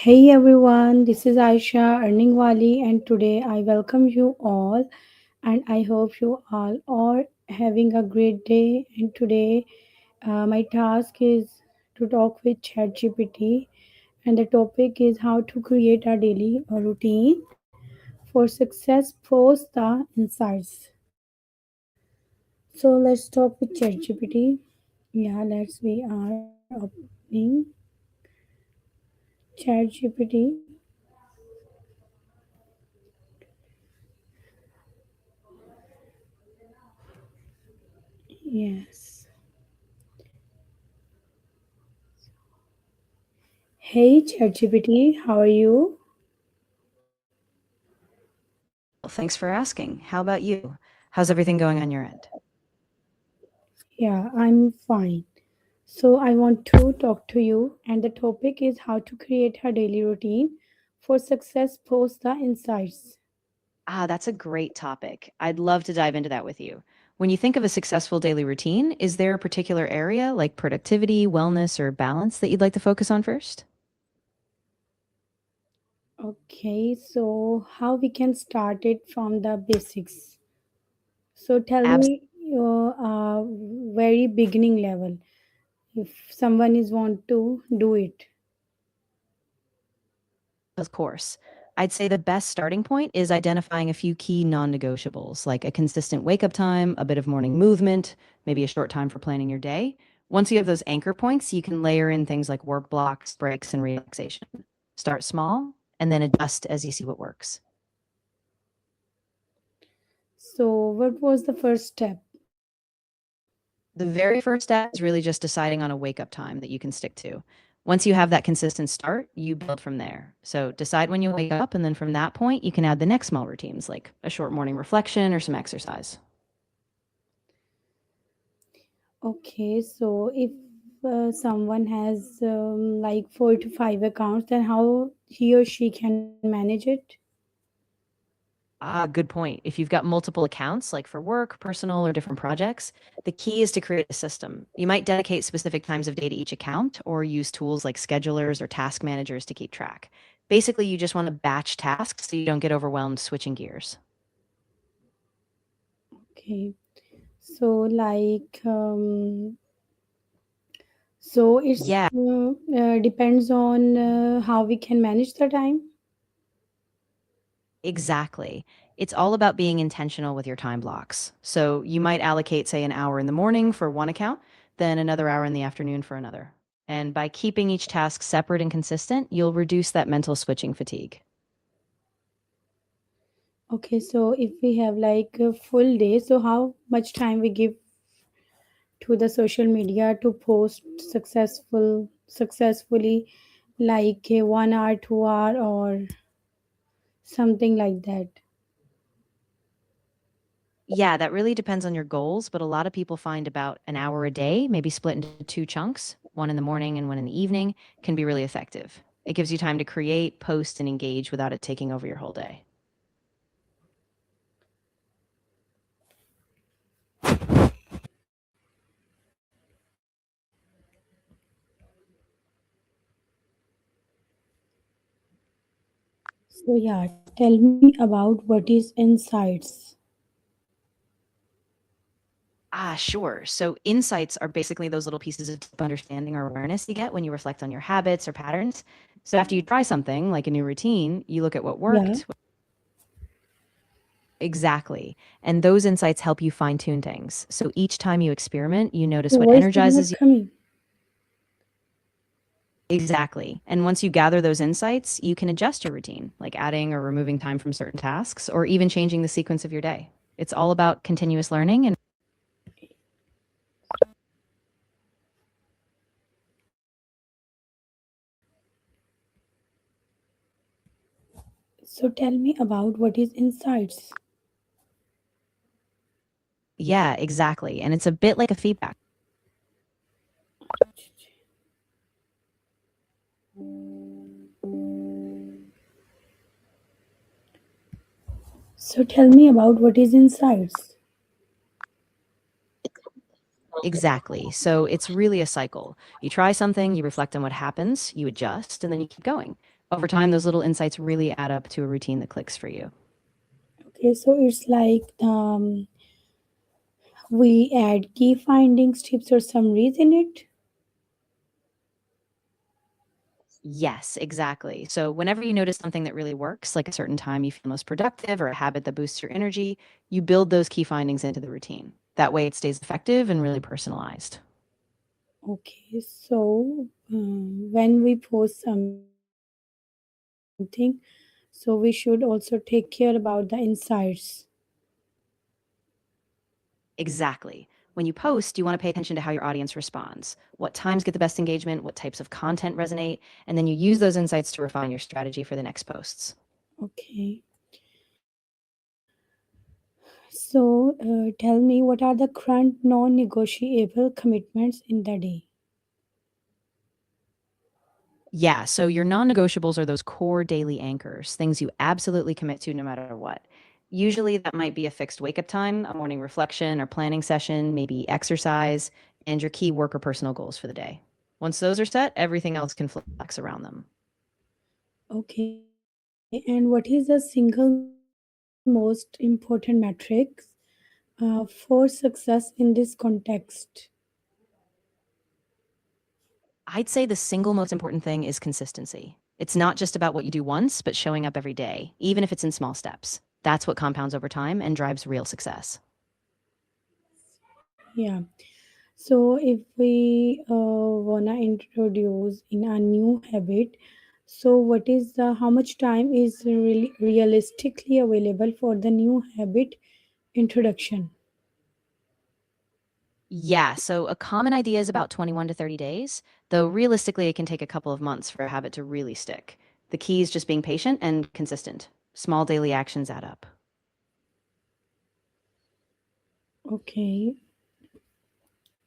Hey everyone, this is Aisha TrainingWali, and today I welcome you all, and I hope you all are having a great day. And today my task is to talk with ChatGPT, and the topic is how to create a daily routine for success post the insights. So let's talk with ChatGPT. Yeah, we are opening ChatGPT. Yes. Hey ChatGPT, how are you? I'm well, thanks for asking. How about you? How's everything going on your end? Yeah, I'm fine. So I want to talk to you, and the topic is how to create a daily routine for success post the insights. That's a great topic. I'd love to dive into that with you. When you think of a successful daily routine, is there a particular area like productivity, wellness, or balance that you'd like to focus on first? Okay, so how we can start it from the basics? So tell Abs- me your very beginning level. If someone is want to do it. of course. I'd say the best starting point is identifying a few key non negotiables, like a consistent wake up time, a bit of morning movement, maybe a short time for planning your day. Once you have those anchor points, you can layer in things like work blocks, breaks, and relaxation. Start small and then adjust as you see what works. So what was the first step? The very first step is really just deciding on a wake up time that you can stick to. Once you have that consistent start, you build from there. So decide when you wake up, and then from that point, you can add the next small routines like a short morning reflection or some exercise. Okay, so if someone has like 4 to 5 accounts, then how he or she can manage it? Good point. If you've got multiple accounts, like for work, personal, or different projects, the key is to create a system. You might dedicate specific times of day to each account or use tools like schedulers or task managers to keep track. Basically, you just want to batch tasks so you don't get overwhelmed switching gears. Okay, so so it's Yeah, depends on how we can manage the time. exactly. It's all about being intentional with your time blocks. So you might allocate, say, an hour in the morning for one account, then another hour in the afternoon for another. And by keeping each task separate and consistent, you'll reduce that mental switching fatigue. Okay, so if we have like a full day, so how much time we give to the social media to post successfully, like a 1 hour, 2 hour, or something like that. Yeah, that really depends on your goals, but a lot of people find about an hour a day, maybe split into two chunks, one in the morning and one in the evening, can be really effective. It gives you time to create, post, and engage without it taking over your whole day. So yeah, tell me about what is insights. Sure. So insights are basically those little pieces of deep understanding or awareness you get when you reflect on your habits or patterns. So after you try something like a new routine, you look at what Yeah. worked exactly. And those insights help you fine tune things. So each time you experiment, you notice Your what voice is not energizes you. coming. Exactly. And once you gather those insights, you can adjust your routine, like adding or removing time from certain tasks or even changing the sequence of your day. It's all about continuous learning and So tell me about what is insights. yeah, exactly. And it's a bit like a feedback. So tell me about what is insights. Exactly. So it's really a cycle. You try something, you reflect on what happens, you adjust, and then you keep going. Over time, those little insights really add up to a routine that clicks for you. Okay, so it's like we add key findings, tips, or summaries in it. Yes, exactly. So whenever you notice something that really works, like a certain time you feel most productive or a habit that boosts your energy, you build those key findings into the routine. That way it stays effective and really personalized. Okay, so when we post something, so we should also take care about the insights. Exactly. When you post, you want to pay attention to how your audience responds, what times get the best engagement, what types of content resonate, and then you use those insights to refine your strategy for the next posts. Okay, so tell me, what are the current non-negotiable commitments in the day? Yeah, so your non negotiables are those core daily anchors, things you absolutely commit to no matter what. Usually that might be a fixed wake up time, a morning reflection or planning session, maybe exercise, and your key work or personal goals for the day. Once those are set, everything else can flex around them. Okay, and what is the single most important metrics for success in this context? I'd say the single most important thing is consistency. It's not just about what you do once, but showing up every day, even if it's in small steps. That's what compounds over time and drives real success. Yeah. So if we wanna introduce in a new habit, so what is the how much time is really realistically available for the new habit introduction? Yeah, so a common idea is about 21 to 30 days, though realistically, it can take a couple of months for a habit to really stick. The key is just being patient and consistent. Small daily actions add up. Okay,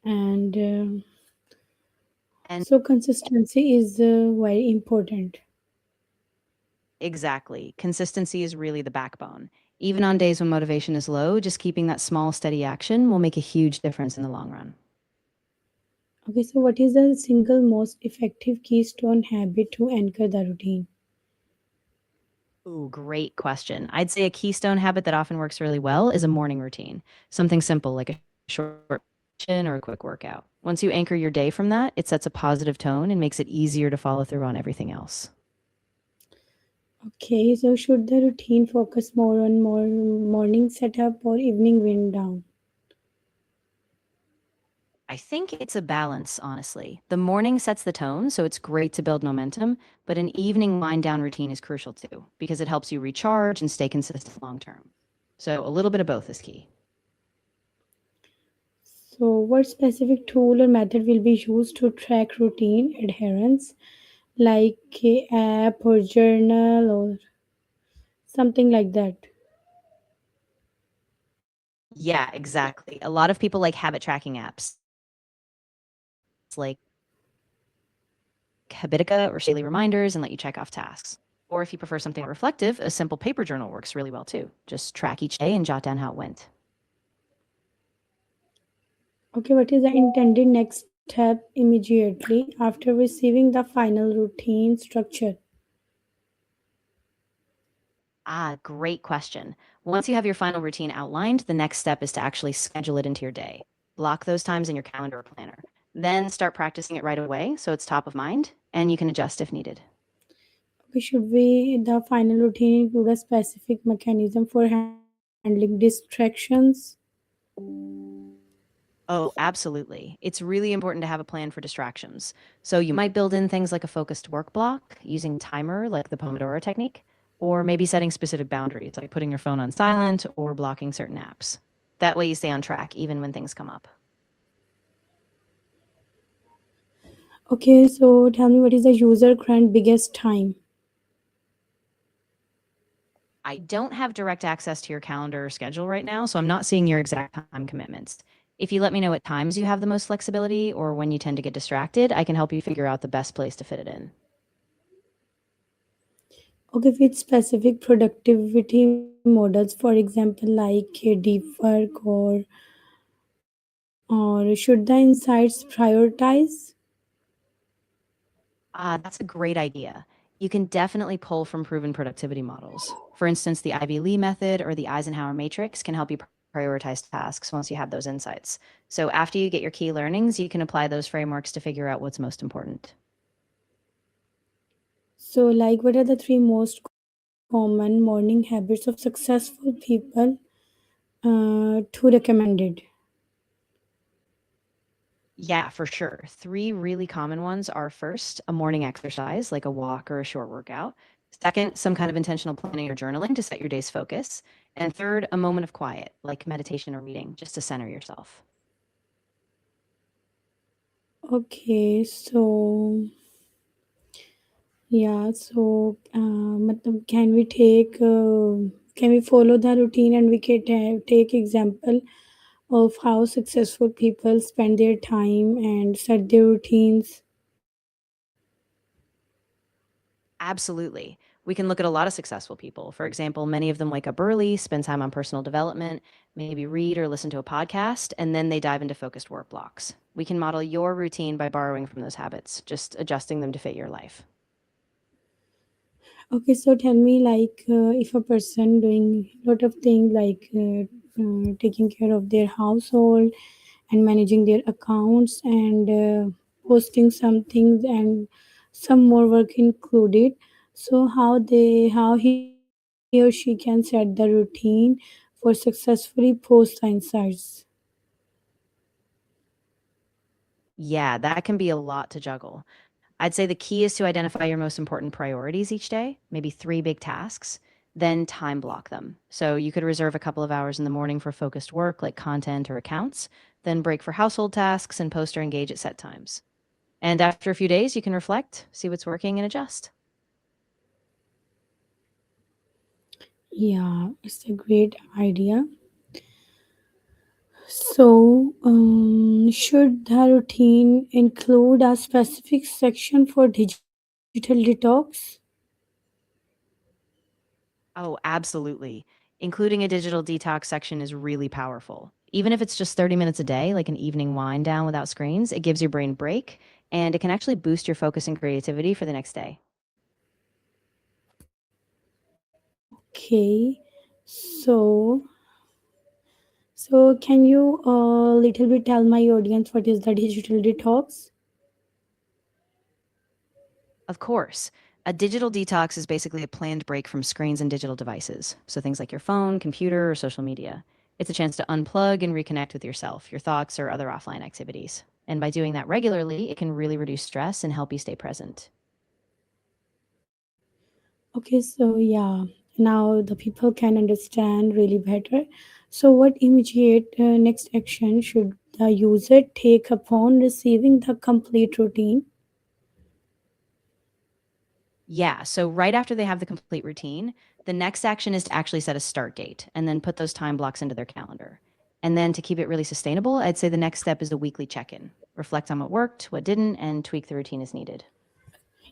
and And so consistency is very important. exactly, consistency is really the backbone. Even on days when motivation is low, just keeping that small, steady action will make a huge difference in the long run. Okay, so what is the single most effective keystone habit to anchor the routine? Ooh, great question. I'd say a keystone habit that often works really well is a morning routine. Something simple like a short meditation or a quick workout. Once you anchor your day from that, it sets a positive tone and makes it easier to follow through on everything else. Okay, so should the routine focus more on more morning setup or evening wind down? I think it's a balance, honestly. The morning sets the tone, so it's great to build momentum, but an evening wind down routine is crucial too, because it helps you recharge and stay consistent long term. So a little bit of both is key. So, what specific tool or method will be used to track routine adherence, like a app or journal or something like that? Yeah, exactly. A lot of people like habit tracking apps like Habitica or daily reminders and let you check off tasks. Or if you prefer something more reflective, a simple paper journal works really well too. Just track each day and jot down how it went. Okay, what is the intended next step immediately after receiving the final routine structure? Ah, great question. Once you have your final routine outlined, the next step is to actually schedule it into your day. Block those times in your calendar or planner. Then start practicing it right away so it's top of mind and you can adjust if needed. Okay, should we the final routine include a specific mechanism for handling distractions? Oh, absolutely. It's really important to have a plan for distractions. So you might build in things like a focused work block, using timer like the Pomodoro technique, or maybe setting specific boundaries like putting your phone on silent or blocking certain apps. That way you stay on track even when things come up. Okay, so tell me what is the user current biggest time? I don't have direct access to your calendar or schedule right now, so I'm not seeing your exact time commitments. If you let me know what times you have the most flexibility or when you tend to get distracted, I can help you figure out the best place to fit it in. Okay, with specific productivity models, for example, like deep work or should the insights prioritize? That's a great idea. You can definitely pull from proven productivity models. For instance, the Ivy Lee method or the Eisenhower matrix can help you prioritize tasks once you have those insights. So after you get your key learnings, you can apply those frameworks to figure out what's most important. So, like, what are the three most common morning habits of successful people to recommended? Yeah, for sure. Three really common ones are first, a morning exercise, like a walk or a short workout. Second, some kind of intentional planning or journaling to set your day's focus. And third, a moment of quiet, like meditation or reading, just to center yourself. Okay, so yeah, so matlab, can we follow the routine and we can take example of how successful people spend their time and set their routines. Absolutely. We can look at a lot of successful people. For example, many of them wake up early, spend time on personal development, maybe read or listen to a podcast, and then they dive into focused work blocks. We can model your routine by borrowing from those habits, just adjusting them to fit your life. Okay, so tell me, like, if a person doing a lot of things like taking care of their household and managing their accounts and posting some things and some more work included, so how he or she can set the routine for successfully post the insights. Yeah, that can be a lot to juggle. I'd say the key is to identify your most important priorities each day, maybe three big tasks, then time block them. So you could reserve a couple of hours in the morning for focused work like content or accounts, then break for household tasks and post or engage at set times. And after a few days, you can reflect, see what's working, and adjust. Yeah, it's a great idea. So, should the routine include a specific section for digital detox? Oh, absolutely. Including a digital detox section is really powerful. Even if it's just 30 minutes a day, like an evening wind down without screens, it gives your brain a break and it can actually boost your focus and creativity for the next day. Okay, so can you little bit tell my audience what is the digital detox? Of course, a digital detox is basically a planned break from screens and digital devices. So things like your phone, computer, or social media. It's a chance to unplug and reconnect with yourself, your thoughts, or other offline activities. And by doing that regularly, it can really reduce stress and help you stay present. Okay, so yeah, now the people can understand really better. So, what immediate next action should the user take upon receiving the complete routine? Yeah. So right after they have the complete routine, the next action is to actually set a start date and then put those time blocks into their calendar. And then to keep it really sustainable, I'd say the next step is a weekly check in. Reflect on what worked, what didn't, and tweak the routine as needed.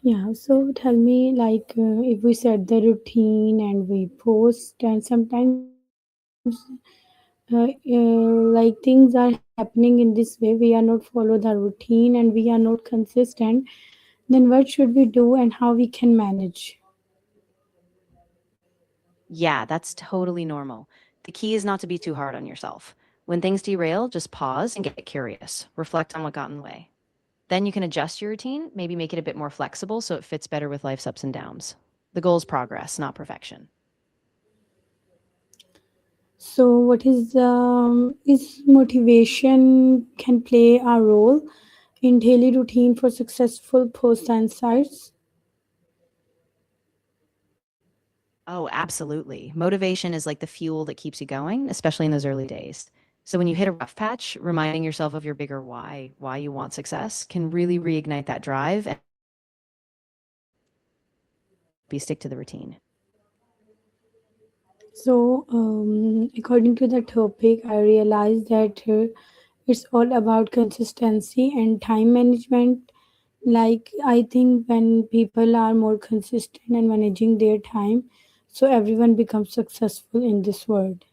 Yeah, so tell me, like, if we set the routine and we post, and sometimes like things are happening in this way, we are not follow the routine and we are not consistent, then what should we do and how we can manage? Yeah, that's totally normal. The key is not to be too hard on yourself. When things derail, just pause and get curious. Reflect on what got in the way. Then you can adjust your routine, maybe make it a bit more flexible so it fits better with life's ups and downs. The goal is progress, not perfection. So, what is motivation can play a role in daily routine for successful post insights? Oh, absolutely. Motivation is like the fuel that keeps you going, especially in those early days. So when you hit a rough patch, reminding yourself of your bigger why you want success, can really reignite that drive and be stick to the routine. So, according to the topic, I realized that it's all about consistency and time management. Like, I think when people are more consistent and managing their time, so everyone becomes successful in this world.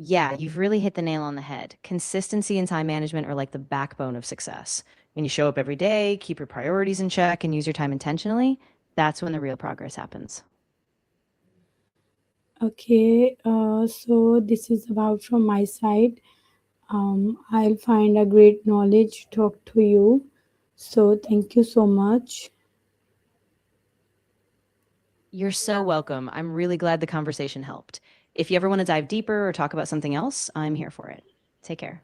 Yeah, you've really hit the nail on the head. Consistency and time management are like the backbone of success. When you show up every day, keep your priorities in check, and use your time intentionally, that's when the real progress happens. Okay, so this is about from my side. I'll find a great knowledge to talk to you. So thank you so much. You're so welcome. I'm really glad the conversation helped. If you ever want to dive deeper or talk about something else, I'm here for it. Take care.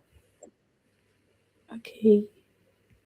Okay.